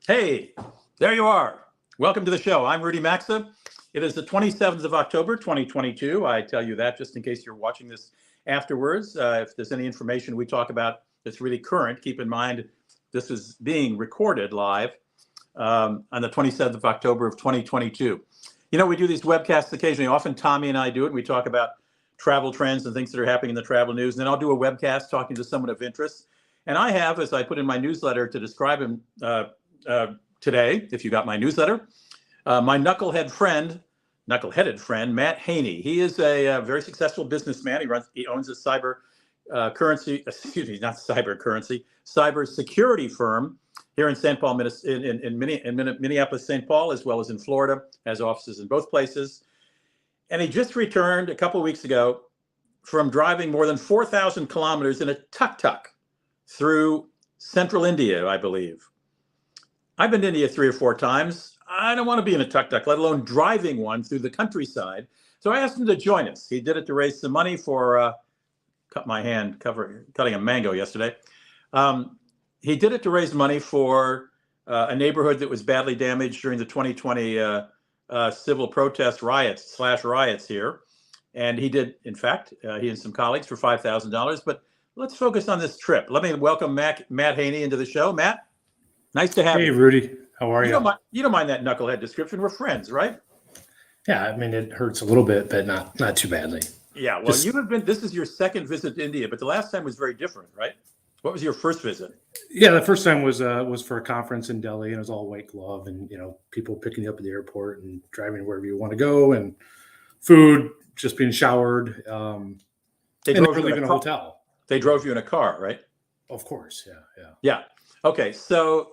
Hey, there you are. Welcome to the show. I'm Rudy Maxa. It is the 27th of October, 2022. I tell you that just in case you're watching this afterwards. If there's any information we talk about that's really current, keep in mind this is being recorded live on the 27th of October of 2022. You know, we do these webcasts occasionally. Often Tommy and I do it. We talk about travel trends and things that are happening in the travel news. And then I'll do a webcast talking to someone of interest. And I have, as I put in my newsletter to describe him, today, if you got my newsletter, my knuckleheaded friend, Matt Haney. He is a very successful businessman. He owns a cyber security firm here in St. Paul, in Minneapolis, St. Paul, as well as in Florida, has offices in both places. And he just returned a couple of weeks ago from driving more than 4,000 kilometers in a tuk-tuk through central India, I believe. I've been to India 3 or 4 times. I don't want to be in a tuk-tuk, let alone driving one through the countryside. So I asked him to join us. He did it to raise some money for, cut my hand cutting a mango yesterday. He did it to raise money for a neighborhood that was badly damaged during the 2020 civil protest riots here. And he did, in fact, he and some colleagues for $5,000. But let's focus on this trip. Let me welcome Matt Haney into the show. Matt, nice to have you. Hey, Rudy. How are you? You don't mind that knucklehead description. We're friends, right? Yeah, I mean, it hurts a little bit, but not too badly. Yeah, well, this is your second visit to India, but the last time was very different, right? What was your first visit? Yeah, the first time was for a conference in Delhi, and it was all white glove, and people picking you up at the airport and driving wherever you want to go, and food, just being showered. They drove you in a hotel. They drove you in a car, right? Of course, yeah. Yeah. Okay, so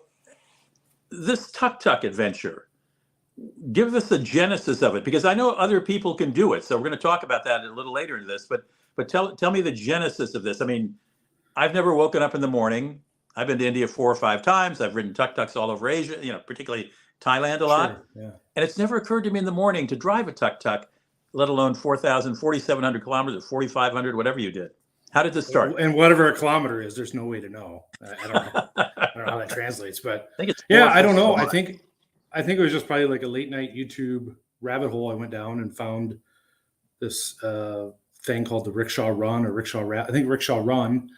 this tuk-tuk adventure, give us the genesis of it, because I know other people can do it. So we're going to talk about that a little later in this, but tell me the genesis of this. I mean, I've never woken up in the morning. I've been to India 4 or 5 times. I've ridden tuk-tuks all over Asia, particularly Thailand a lot. Sure, yeah. And it's never occurred to me in the morning to drive a tuk-tuk, let alone 4,700 kilometers or 4,500, whatever you did. How did this start? And whatever a kilometer is, there's no way to know. I don't know. I don't know how that translates, but I think it's I don't know. I think it was just probably like a late night YouTube rabbit hole. I went down and found this thing called the Rickshaw Run or Rickshaw Rap. I think Rickshaw Run,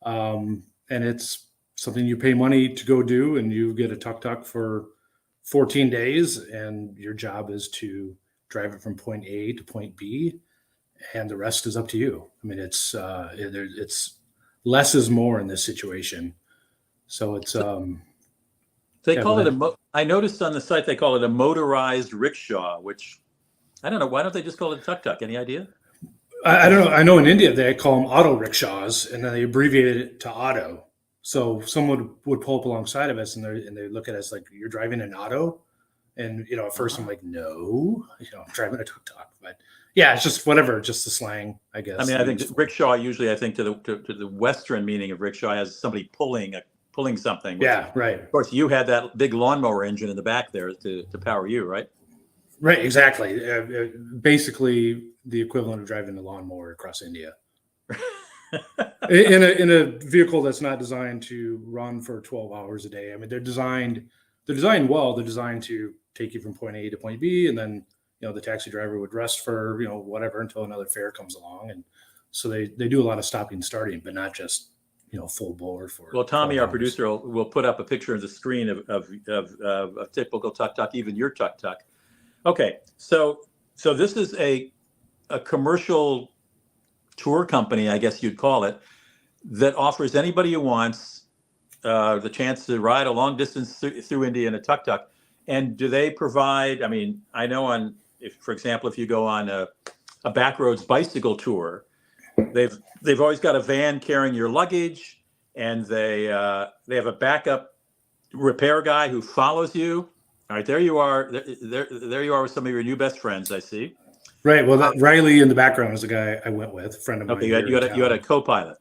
and it's something you pay money to go do, and you get a tuk-tuk for 14 days, and your job is to drive it from point A to point B. And the rest is up to you. I mean, it's less is more in this situation. So it's they call it I noticed on the site they call it a motorized rickshaw, which I don't know. Why don't they just call it a tuk-tuk? Any idea? I don't know. I know in India they call them auto rickshaws, and then they abbreviated it to auto. So someone would pull up alongside of us, and they look at us like, "You're driving an auto," and at first I'm like, "No, I'm driving a tuk-tuk," but. Yeah, it's just whatever, just the slang, I guess. I mean, I think rickshaw usually, to the Western meaning of rickshaw has somebody pulling something. Yeah, right. Of course, you had that big lawnmower engine in the back there to power you, right? Right, exactly. Basically, the equivalent of driving a lawnmower across India. in a vehicle that's not designed to run for 12 hours a day. I mean, they're designed well. They're designed to take you from point A to point B, and then the taxi driver would rest for, whatever until another fare comes along. And so they do a lot of stopping and starting, but not just, full bore for. Well, Tommy, our producer, will put up a picture of the screen of a typical tuk-tuk, even your tuk-tuk. Okay. So this is a commercial tour company, I guess you'd call it, that offers anybody who wants the chance to ride a long distance through India in a tuk-tuk. And do they provide, I mean, I know for example, if you go on a backroads bicycle tour, they've always got a van carrying your luggage, and they have a backup repair guy who follows you. All right, there you are. There you are with some of your new best friends, I see. Right. Well, Riley in the background is the guy I went with, a friend of mine. Okay, you had a co-pilot.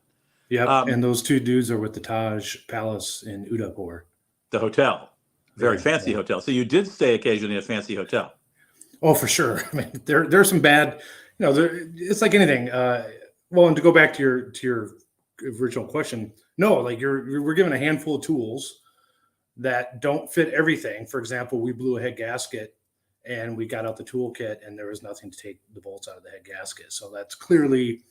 Yeah, and those 2 dudes are with the Taj Palace in Udaipur. The hotel. Very fancy hotel. So you did stay occasionally in a fancy hotel. Oh, for sure. I mean, there's some bad, it's like anything. Well, and to go back to your original question, no, like we're given a handful of tools that don't fit everything. For example, we blew a head gasket and we got out the toolkit and there was nothing to take the bolts out of the head gasket. So that's clearly,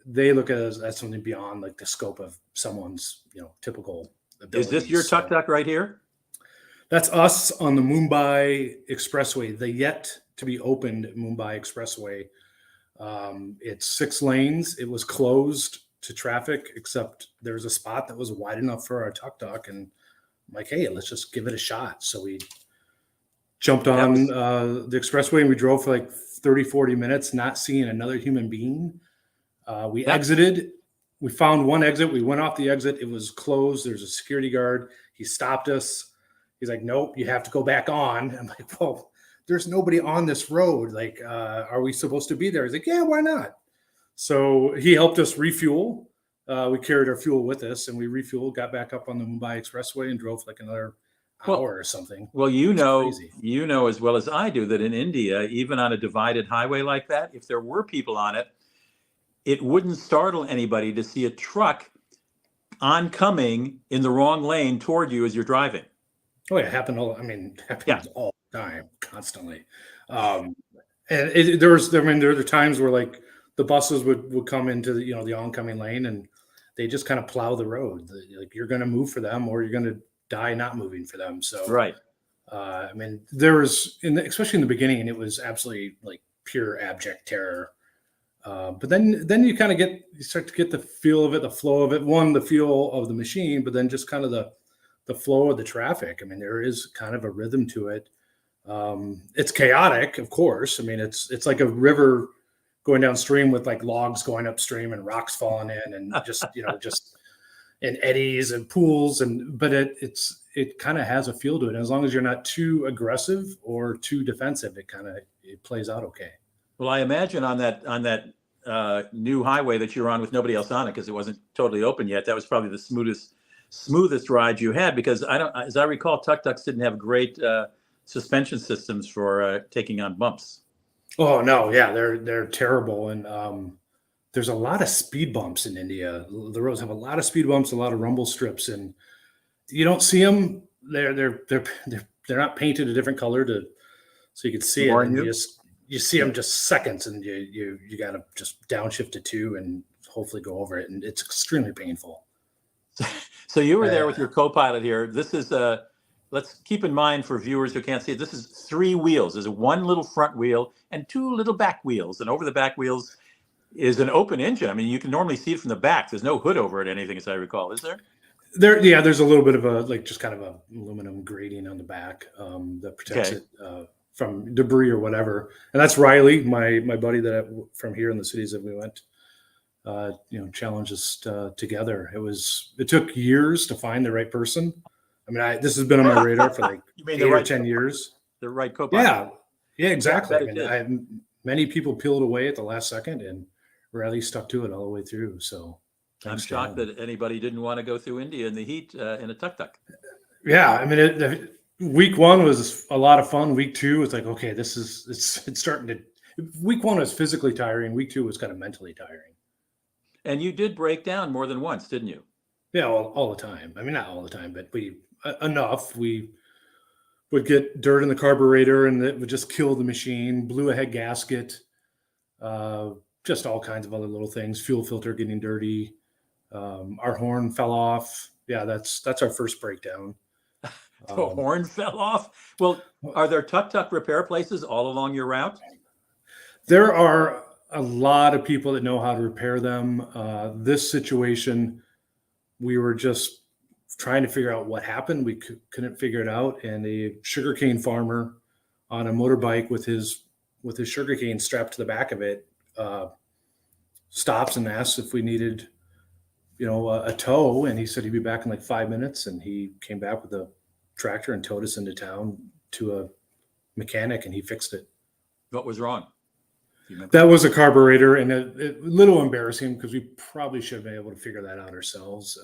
they look at it as something beyond like the scope of someone's, typical abilities. Is this your Tuk-Tuk right here? That's us on the Mumbai Expressway, the yet to be opened Mumbai Expressway. It's 6 lanes. It was closed to traffic, except there's a spot that was wide enough for our Tuk-Tuk. And I'm like, hey, let's just give it a shot. So we jumped on the expressway and we drove for like 30, 40 minutes, not seeing another human being. We exited. We found one exit. We went off the exit. It was closed. There's a security guard. He stopped us. He's like, nope, you have to go back on. I'm like, well, there's nobody on this road. Like, are we supposed to be there? He's like, yeah, why not? So he helped us refuel. We carried our fuel with us and we refueled, got back up on the Mumbai Expressway and drove like another hour or something. Well, you know as well as I do that in India, even on a divided highway like that, if there were people on it, it wouldn't startle anybody to see a truck oncoming in the wrong lane toward you as you're driving. Oh, it happened all the time, constantly. And there are times where like the buses would come into the oncoming lane and they just kind of plow the road. Like you're going to move for them or you're going to die not moving for them. So, right. There was, especially in the beginning, and it was absolutely like pure abject terror. But then you kind of you start to get the feel of it, the flow of it. One, the feel of the machine, but then just kind of the flow of the traffic. I mean, there is kind of a rhythm to it. It's chaotic, of course. I mean, it's like a river going downstream with like logs going upstream and rocks falling in and just and eddies and pools. But it kind of has a feel to it. And as long as you're not too aggressive or too defensive, it plays out okay. Well, I imagine on that new highway that you're on with nobody else on it, because it wasn't totally open yet, that was probably the smoothest ride you had, because as I recall, Tuk-Tuks didn't have great suspension systems for taking on bumps. Oh no, yeah, they're terrible, and there's a lot of speed bumps in India. The roads have a lot of speed bumps, a lot of rumble strips, and you don't see them. They're not painted a different color so you can see it. And you see them just seconds, and you got to just downshift to 2 and hopefully go over it, and it's extremely painful. So you were there with your co-pilot here. This is let's keep in mind for viewers who can't see it, this is 3 wheels. There's one little front wheel and 2 little back wheels. And over the back wheels is an open engine. I mean, you can normally see it from the back. There's no hood over it, anything, as I recall. Is there? There's a little bit of just kind of a aluminum grating on the back that protects it from debris or whatever. And that's Riley, my buddy from here in the cities that we went, challenged us together. It took years to find the right person. I mean, this has been on my radar for like 8 or 10 years. The right co-pilot. Yeah, exactly. Many people peeled away at the last second, and Riley stuck to it all the way through. So I'm shocked that anybody didn't want to go through India in the heat in a Tuk-Tuk. Yeah, I mean, week 1 was a lot of fun. Week 2 was like, okay, it's starting to. Week 1 was physically tiring. Week 2 was kind of mentally tiring. And you did break down more than once, didn't you? Yeah, all the time. I mean, not all the time, but enough. We would get dirt in the carburetor and it would just kill the machine. Blew a head gasket, just all kinds of other little things. Fuel filter getting dirty. Our horn fell off. Yeah, that's our first breakdown. The horn fell off. Well, are there Tuk-Tuk repair places all along your route? There are a lot of people that know how to repair them. This situation, we were just trying to figure out what happened. We couldn't figure it out. And a sugarcane farmer on a motorbike with his sugarcane strapped to the back of it stops and asks if we needed, a tow. And he said he'd be back in like 5 minutes. And he came back with a tractor and towed us into town to a mechanic, and he fixed it. What was wrong? That was a carburetor, and a little embarrassing because we probably should have been able to figure that out ourselves.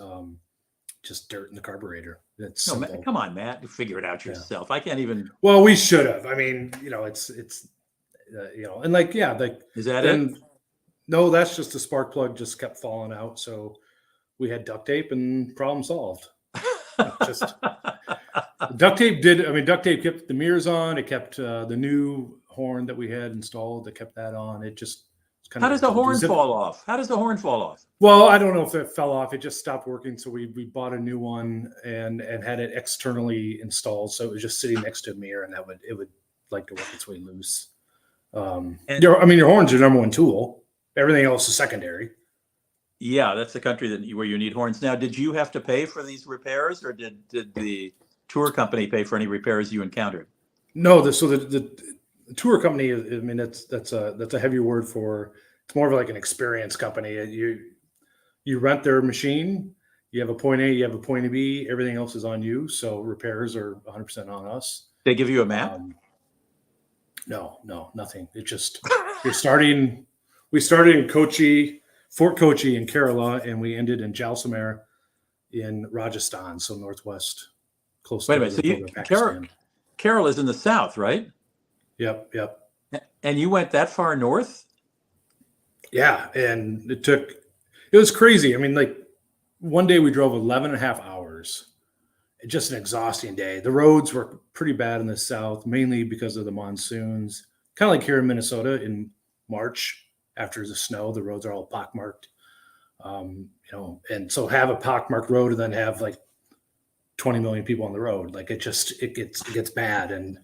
Just dirt in the carburetor. That's simple. Come on, Matt, figure it out yourself. I can't even. Well, we should have. I mean, it's and like is that it? No, that's just the spark plug just kept falling out. So we had duct tape and problem solved. Duct tape did. I mean, duct tape kept the mirrors on. It kept the new horn that we had installed. It kept that on. It just kind How of. does the horn fall off? How does the horn fall off? Well, I don't know if it fell off. It just stopped working. So we bought a new one and had it externally installed. So it was just sitting next to a mirror, and it would like to work its way loose. Your horn's your number one tool. Everything else is secondary. Yeah, that's the country where you need horns. Now, did you have to pay for these repairs, or did the tour company pay for any repairs you encountered? No, the tour company. I mean, that's a heavy word for. It's more of like an experience company. You rent their machine. You have a point A, you have a point B. Everything else is on you. So repairs are 100% on us. They give you a map? No, nothing. It just you're starting. We started in Fort Kochi in Kerala, and we ended in Jaisalmer in Rajasthan, so northwest, close. Wait a minute. So Kerala is in the south, right? Yep. And you went that far north? Yeah, and it was crazy. I mean, like one day we drove 11 and a half hours. Just an exhausting day. The roads were pretty bad in the south, mainly because of the monsoons. Kind of like here in Minnesota in March after the snow, the roads are all pockmarked. And so have a pockmarked road and then have like 20 million people on the road. Like it gets bad. And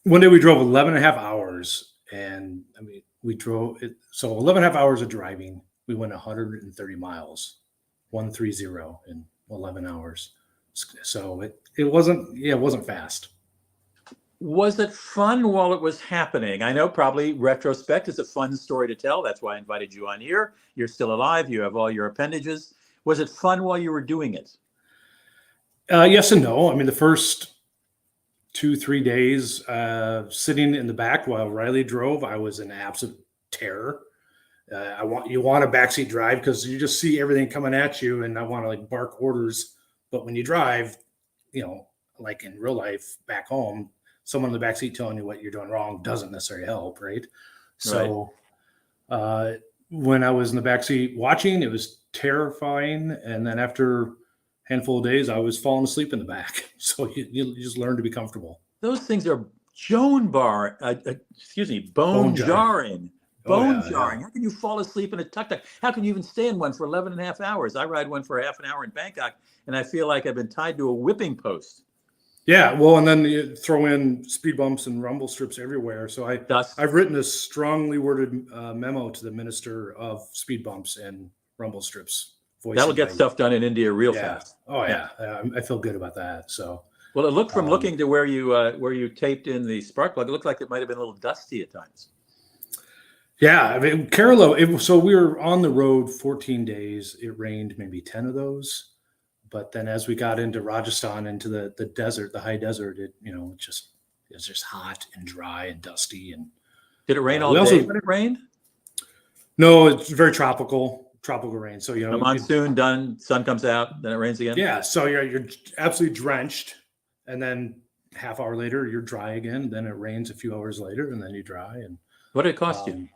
one day we drove 11 and a half hours, and I mean, we drove it. So 11 and a half hours of driving, we went 130 miles, 130 in 11 hours. So it wasn't fast. Was it fun while it was happening? I know probably retrospect is a fun story to tell. That's why I invited you on here. You're still alive. You have all your appendages. Was it fun while you were doing it? Yes and no. I mean, the first 2-3 days sitting in the back while Riley drove, I was in absolute terror. You want a backseat drive because you just see everything coming at you, and I want to like bark orders. But when you drive, like in real life back home, someone in the backseat telling you what you're doing wrong doesn't necessarily help, right? So when I was in the backseat watching, it was terrifying. And then after a handful of days, I was falling asleep in the back. So you just learn to be comfortable. Those things are bone jarring. Bone jarring. How can you fall asleep in a tuk-tuk? How can you even stay in one for 11 and a half hours? I ride one for half an hour in Bangkok, and I feel like I've been tied to a whipping post. Yeah, well, and then you throw in speed bumps and rumble strips everywhere. So I've written a strongly worded memo to the Minister of Speed Bumps and Rumble Strips. That'll get stuff done in India real fast. Oh yeah, I feel good about that. So well, it looked from looking to where you taped in the spark plug, it looked like it might have been a little dusty at times. Yeah, I mean Kerala. So we were on the road 14 days. It rained maybe 10 of those. But then as we got into Rajasthan, into the desert, the high desert, it was just hot and dry and dusty. And did it rain all day when it rained? No, it's very tropical rain. So the monsoon done, sun comes out, then it rains again. Yeah, so you're absolutely drenched, and then half hour later you're dry again. And then it rains a few hours later, and then you dry. And what did it cost you?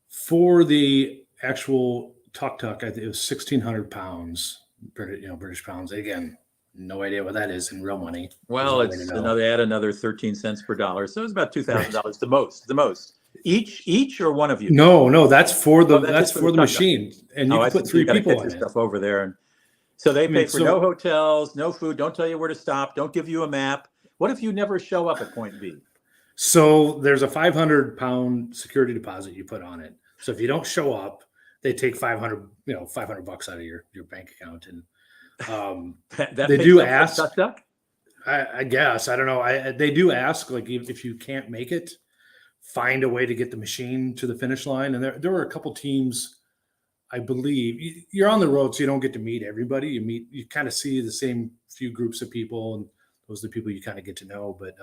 For the actual Tuk-Tuk, I think it was 1,600 pounds, British pounds. Again, no idea what that is in real money. Well, it's another 13 cents per dollar, so it's about $2,000 the most. Each or one of you? No, that's for the machine, and you can put 3 people in it. Stuff over there, and so they pay for no hotels, no food, don't tell you where to stop, don't give you a map. What if you never show up at point B? So there's a 500-pound security deposit you put on it. So if you don't show up, they take $500 out of your bank account, and they do ask. I guess I don't know. They do ask, like, if you can't make it, find a way to get the machine to the finish line. And there were a couple teams, I believe. You're on the road, so you don't get to meet everybody. You kind of see the same few groups of people, and those are the people you kind of get to know. But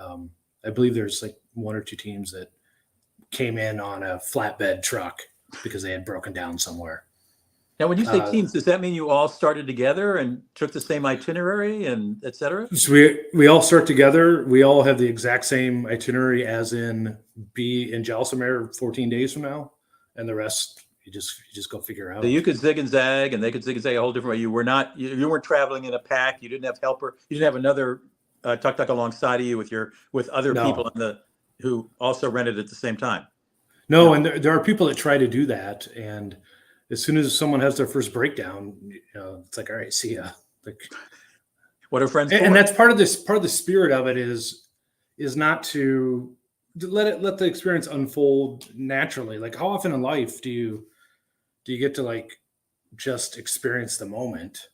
I believe there's like 1 or 2 teams that came in on a flatbed truck because they had broken down somewhere. Now, when you say teams, does that mean you all started together and took the same itinerary and et cetera? So we all start together. We all have the exact same itinerary, as in be in Jaisalmer 14 days from now, and the rest, You just go figure out. So you could zig and zag, and they could zig and zag a whole different way. You weren't traveling in a pack. You didn't have helper. You didn't have another tuk-tuk alongside of you with other people who also rented at the same time. No, and there are people that try to do that, and as soon as someone has their first breakdown, it's like, all right, see ya. Like, what are friends for? And that's part of the spirit of it is not to let the experience unfold naturally. Like, how often in life do you get to like just experience the moment?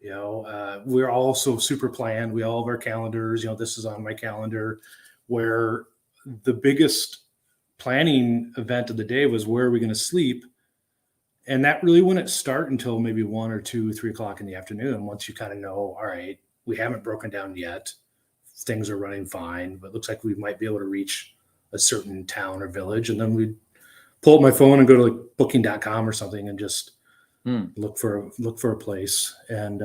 We're all so super planned. We all have our calendars. This is on my calendar, where the biggest planning event of the day was, where are we going to sleep? And that really wouldn't start until maybe 1 or 2, 3 o'clock in the afternoon. Once you kind of know, all right, we haven't broken down yet. Things are running fine, but it looks like we might be able to reach a certain town or village. And then we'd pull up my phone and go to like booking.com or something and just look for a place. And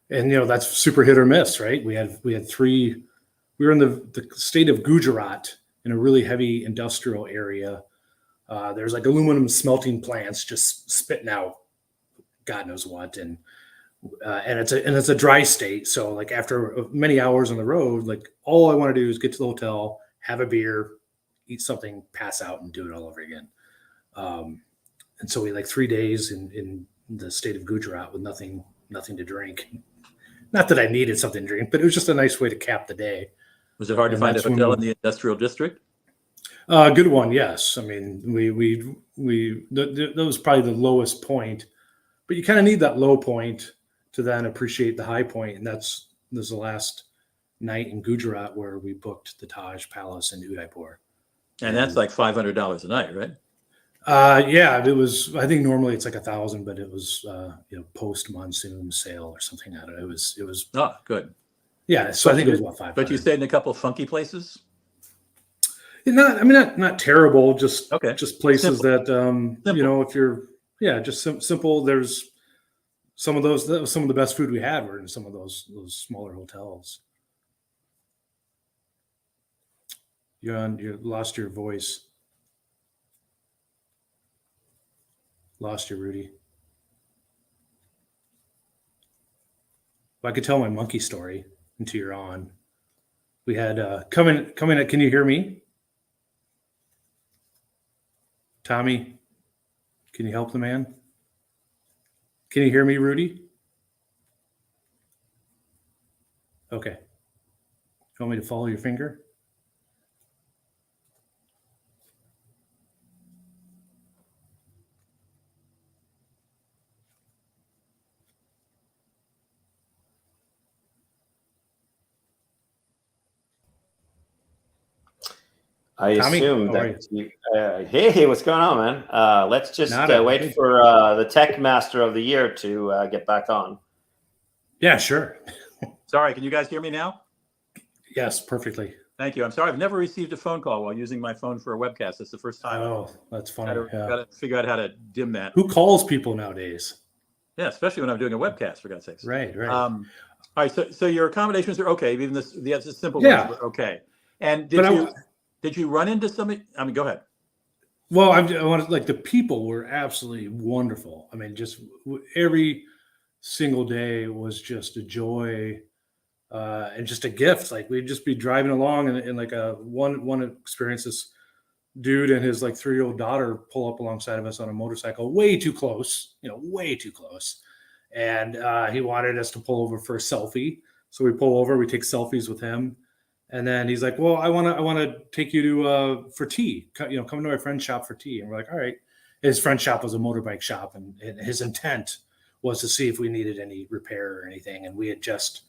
that's super hit or miss, right? We had 3, we were in the state of Gujarat, in a really heavy industrial area. There's like aluminum smelting plants just spitting out God knows what. And it's a dry state. So like after many hours on the road, like all I want to do is get to the hotel, have a beer, eat something, pass out, and do it all over again. And so we had like 3 days in the state of Gujarat with nothing to drink. Not that I needed something to drink, but it was just a nice way to cap the day. Was it hard to find a hotel in the industrial district? Good one, yes. I mean, that was probably the lowest point, but you kind of need that low point to then appreciate the high point, and this is the last night in Gujarat where we booked the Taj Palace in Udaipur. And that's like $500 a night, right? Yeah, it was. I think normally it's like 1,000, but it was post monsoon sale or something. I don't know. It was. Oh, good. Yeah, so I think it was about 500. But you stayed in a couple of funky places. Not terrible. Just places Simple. that if you're just simple. There's some of those. Some of the best food we had were in some of those smaller hotels. You lost your voice. Lost you, Rudy. Well, I could tell my monkey story until you're on. We had coming. Can you hear me? Tommy, can you help the man? Can you hear me, Rudy? Okay. You want me to follow your finger? I assume that hey, what's going on, man? Let's just wait for the tech master of the year to get back on. Yeah, sure. Sorry, can you guys hear me now? Yes, perfectly. Thank you. I'm sorry, I've never received a phone call while using my phone for a webcast. It's the first time. Oh, that's funny. Got to figure out how to dim that. Who calls people nowadays? Yeah, especially when I'm doing a webcast, for God's sakes. Right. All right, so your accommodations are okay. Even the simple ones were okay. And did you run into somebody? I mean, go ahead. Well, I wanted, like, the people were absolutely wonderful. I mean, just every single day was just a joy and just a gift. Like, we'd just be driving along and like one experience, this dude and his like 3-year-old daughter pull up alongside of us on a motorcycle, way too close. And he wanted us to pull over for a selfie. So we pull over, we take selfies with him. And then he's like, well, I want to take you to for tea, come to my friend's shop for tea. And we're like, all right. His friend's shop was a motorbike shop, and his intent was to see if we needed any repair or anything. And we had just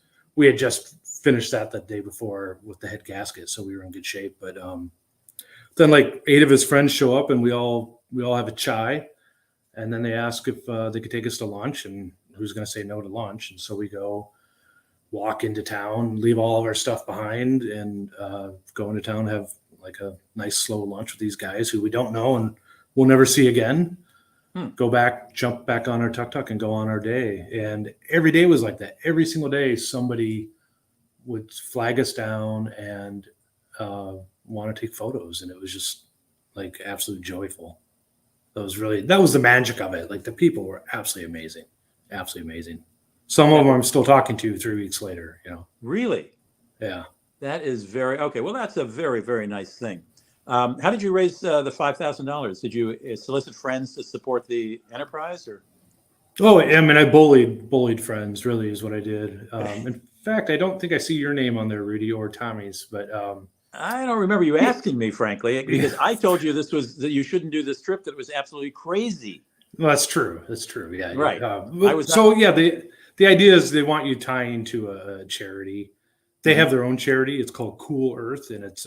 finished that the day before with the head gasket, so we were in good shape. But then like 8 of his friends show up, and we all have a chai, and then they ask if they could take us to lunch, and who's going to say no to lunch? And so we go walk into town, leave all of our stuff behind, and go into town, have like a nice slow lunch with these guys who we don't know and we'll never see again. Go back, jump back on our tuk-tuk and go on our day. And every day was like that. Every single day, somebody would flag us down and want to take photos. And it was just like absolutely joyful. that was the magic of it. Like the people were absolutely amazing. Absolutely amazing. Some of them I'm still talking to 3 weeks later, Really? Yeah. That is okay. Well, that's a very, very nice thing. How did you raise the $5,000? Did you solicit friends to support the enterprise, or? Oh, I mean, I bullied friends. Really, is what I did. In fact, I don't think I see your name on there, Rudy, or Tommy's. But I don't remember you asking me, frankly, because I told you that you shouldn't do this trip. That it was absolutely crazy. Well, that's true. That's true. Yeah. Right. The idea is they want you tying to a charity. They have their own charity. It's called Cool Earth, and it's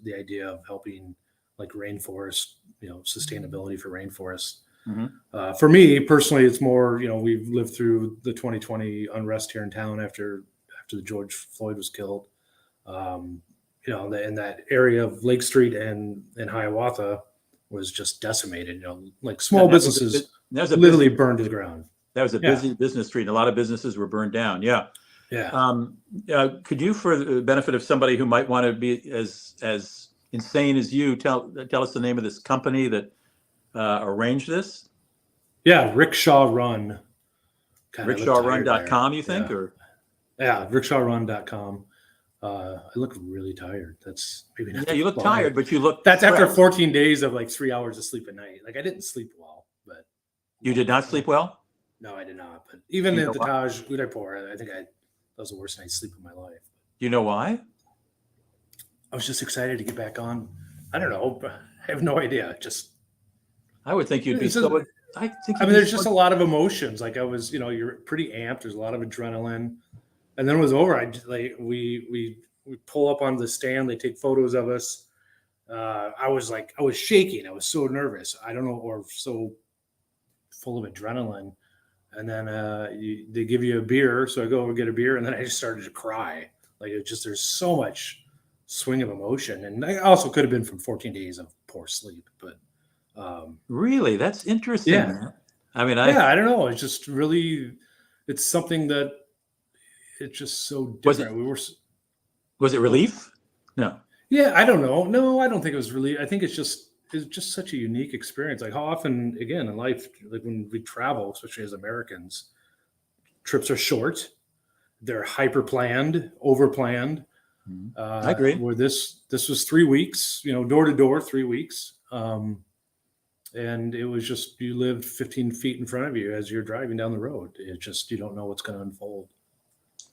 the idea of helping like rainforest, sustainability for rainforests. Mm-hmm. For me personally, it's more, we've lived through the 2020 unrest here in town after the George Floyd was killed. In that area of Lake Street and Hiawatha was just decimated. Like small businesses literally burned to the ground. That was a busy business street, and a lot of businesses were burned down. Yeah. Yeah. Could you, for the benefit of somebody who might want to be as insane as you, tell us the name of this company that arranged this? Yeah, Rickshaw Run. RickshawRun.com, you think? Or rickshawrun.com. I look really tired. That's maybe not. Yeah, you look tired, but you look. That's stressed. After 14 days of like 3 hours of sleep a night. Like I didn't sleep well, but. You did not sleep well? No, I did not. But even at the Taj Udaipur, I think that was the worst night's sleep of my life. You know why? I was just excited to get back on. I don't know. I have no idea. I would think you'd be so. There's just a lot of emotions. Like I was, you're pretty amped. There's a lot of adrenaline, and then it was over. We pull up on the stand. They take photos of us. I was shaking. I was so nervous. I don't know, or so full of adrenaline. And then they give you a beer. So I go over and get a beer, and then I just started to cry. Like there's so much swing of emotion. And I also could have been from 14 days of poor sleep, but really, that's interesting. Yeah. I mean, I don't know. It's just really, it's something that it's just so different. Was it relief? No. Yeah. I don't know. No, I don't think it was relief. I think it's just such a unique experience. Like how often, again, in life, like when we travel, especially as Americans, trips are short. They're hyper planned, over planned. I agree. Where this was 3 weeks, door to door, 3 weeks. And it was just, you lived 15 feet in front of you as you're driving down the road. It just, you don't know what's going to unfold.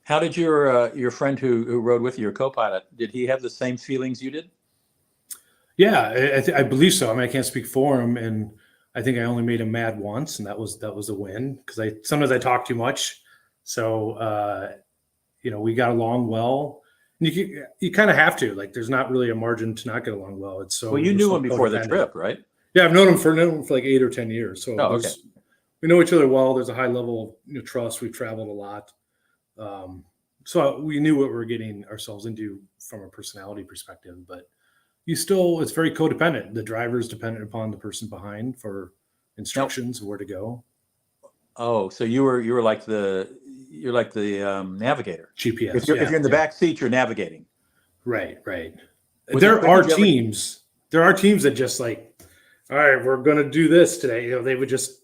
How did your friend who rode with you, your co-pilot, did he have the same feelings you did? Yeah, I believe so. I mean, I can't speak for him, and I think I only made him mad once, and that was a win because sometimes I talk too much. So, we got along well. And you kind of have to. Like, there's not really a margin to not get along well. It's so. Well, you knew him before the trip, right? Yeah, I've known him for like 8 or 10 years. So okay. We know each other well. There's a high level of trust. We've traveled a lot. So we knew what we were getting ourselves into from a personality perspective, but it's very codependent. The driver is dependent upon the person behind for instructions where to go. Oh, so you're like the navigator. GPS. If you're in the back seat, you're navigating. Right. There are teams that just like, all right, we're going to do this today. They would just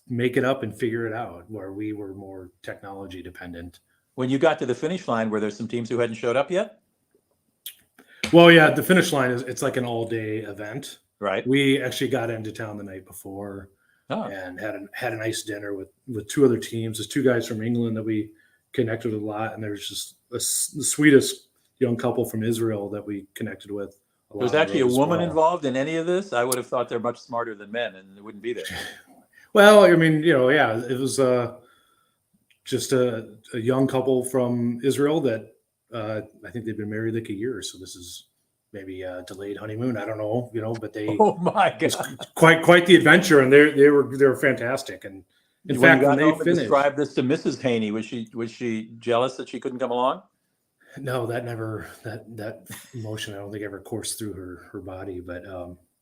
make it up and figure it out, where we were more technology dependent. When you got to the finish line, were there some teams who hadn't showed up yet? Well, yeah, the finish line it's like an all-day event. Right. We actually got into town the night before and had a nice dinner with 2 other teams. There's 2 guys from England that we connected with a lot, and there's just the sweetest young couple from Israel that we connected with. Was actually a woman involved in any of this? I would have thought they're much smarter than men, and it wouldn't be there. Well, I mean, it was just a young couple from Israel that I think they've been married like a year. So this is maybe a delayed honeymoon. I don't know, but they. Oh my God! Quite the adventure, and they were fantastic. And in fact, when they finished, describe this to Mrs. Haney. Was she jealous that she couldn't come along? No, that emotion I don't think ever coursed through her body. But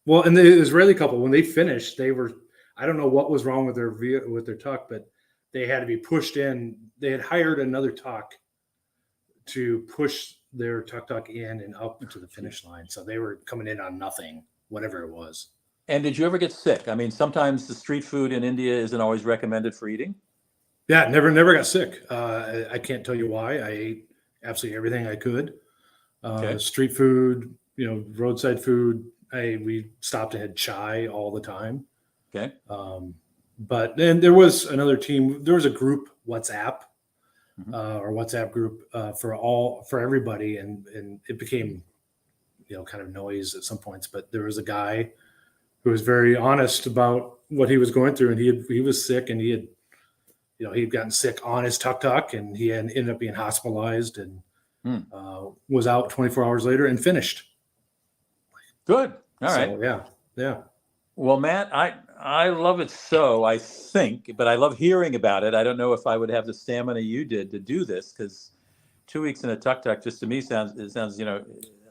well, and the Israeli couple, when they finished, I don't know what was wrong with their tuck, but they had to be pushed in. They had hired another tuck to push their tuk-tuk in and up to the finish line. So they were coming in on nothing, whatever it was. And did you ever get sick? I mean, sometimes the street food in India isn't always recommended for eating. Yeah, never got sick. I can't tell you why. I ate absolutely everything I could. Okay. Street food, roadside food. We stopped and had chai all the time. Okay. But then there was another team. There was a group WhatsApp or WhatsApp group for everybody, and it became kind of noise at some points. But there was a guy who was very honest about what he was going through, and he was sick, and he'd gotten sick on his tuk-tuk, and he had ended up being hospitalized, and was out 24 hours later and finished. Good. All right. So, yeah. Well, Matt, I love it so, I think, but I love hearing about it. I don't know if I would have the stamina you did to do this, because 2 weeks in a tuk-tuk just to me sounds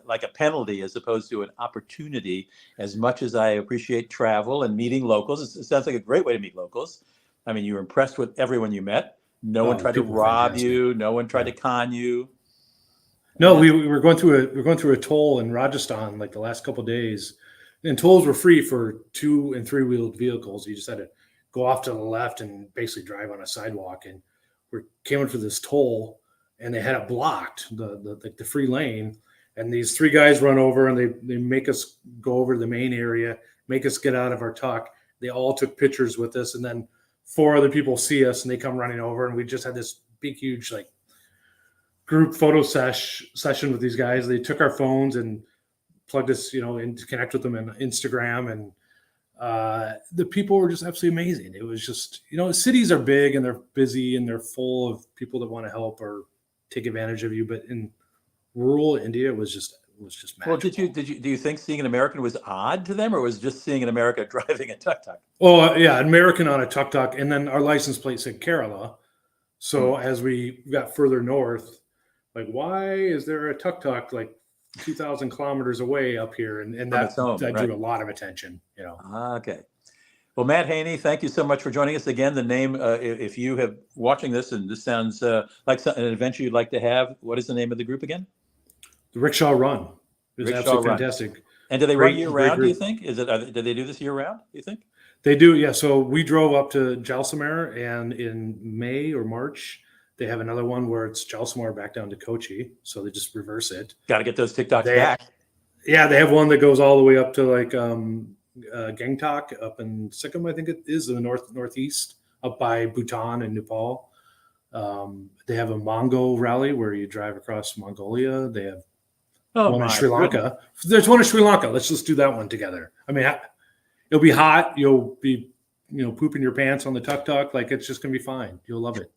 like a penalty as opposed to an opportunity. As much as I appreciate travel and meeting locals, it sounds like a great way to meet locals. I mean, you were impressed with everyone you met. No one tried to rob you. No one tried to con you. No, we were going through a toll in Rajasthan like the last couple of days, and tolls were free for 2- and 3-wheeled vehicles. You just had to go off to the left and basically drive on a sidewalk. And we came in for this toll, and they had it blocked, the free lane. And these 3 guys run over, and they make us go over to the main area, make us get out of our tuk. They all took pictures with us, and then 4 other people see us, and they come running over, and we just had this big, huge group photo session with these guys. They took our phones and plugged us, in to connect with them on Instagram, and the people were just absolutely amazing. It was just, cities are big and they're busy and they're full of people that want to help or take advantage of you, but in rural India, it was just magical. Well, do you think seeing an American was odd to them, or was just seeing an American driving a tuk-tuk? Oh, yeah, American on a tuk-tuk, and then our license plate said Kerala. So as we got further north, why is there a tuk-tuk 2,000 kilometers away up here? And that drew a lot of attention, Okay. Well, Matt Haney, thank you so much for joining us again. The name, if you have watching this and this sounds like an adventure you'd like to have, what is the name of the group again? The Rickshaw Run. It was absolutely fantastic. And do they run year round, do you think? Do they do this year round, do you think? They do, yeah. So we drove up to Jaisalmer, and in May or March, they have another one where it's Jaisalmer back down to Kochi. So they just reverse it. Got to get those TikToks back. Yeah, they have one that goes all the way up to Gangtok up in Sikkim, I think it is, in the northeast, up by Bhutan and Nepal. They have a Mongol rally where you drive across Mongolia. They have one in Sri Lanka. There's one in Sri Lanka. Let's just do that one together. I mean, it'll be hot. You'll be, pooping your pants on the tuk-tuk. It's just going to be fine. You'll love it.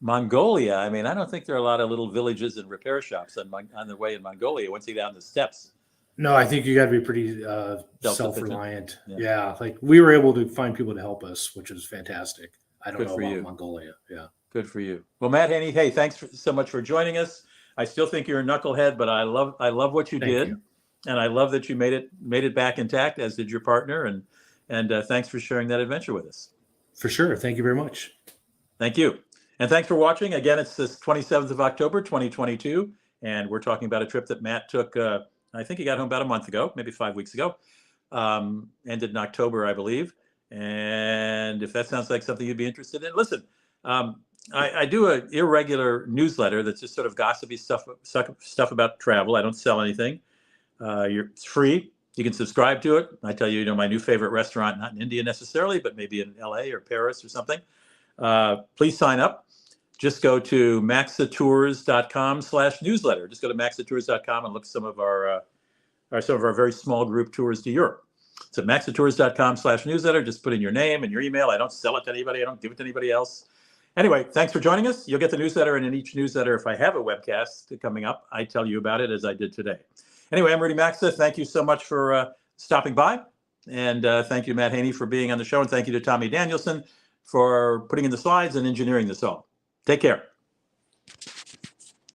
Mongolia. I mean, I don't think there are a lot of little villages and repair shops on the way in Mongolia once you get down the steppes. No, I think you got to be pretty self-reliant. Yeah. We were able to find people to help us, which was fantastic. I don't know about Mongolia. Yeah. Good for you. Well, Matt Haney, hey, thanks so much for joining us. I still think you're a knucklehead, but I love what you did. And I love that you made it back intact, as did your partner. And thanks for sharing that adventure with us. For sure. Thank you very much. Thank you. And thanks for watching. Again, it's the 27th of October, 2022. And we're talking about a trip that Matt took, I think he got home about a month ago, maybe 5 weeks ago. Ended in October, I believe. And if that sounds like something you'd be interested in, listen, I do an irregular newsletter that's just sort of gossipy stuff about travel. I don't sell anything. It's free. You can subscribe to it. I tell you, my new favorite restaurant, not in India necessarily, but maybe in LA or Paris or something. Please sign up. Just go to maxatours.com/newsletter. Just go to maxatours.com and look at some of our very small group tours to Europe. It's at maxatours.com/newsletter. Just put in your name and your email. I don't sell it to anybody. I don't give it to anybody else. Anyway, thanks for joining us. You'll get the newsletter, and in each newsletter, if I have a webcast coming up, I tell you about it, as I did today. Anyway, I'm Rudy Maxa. Thank you so much for stopping by. And thank you, Matt Haney, for being on the show. And thank you to Tommy Danielson for putting in the slides and engineering this all. Take care.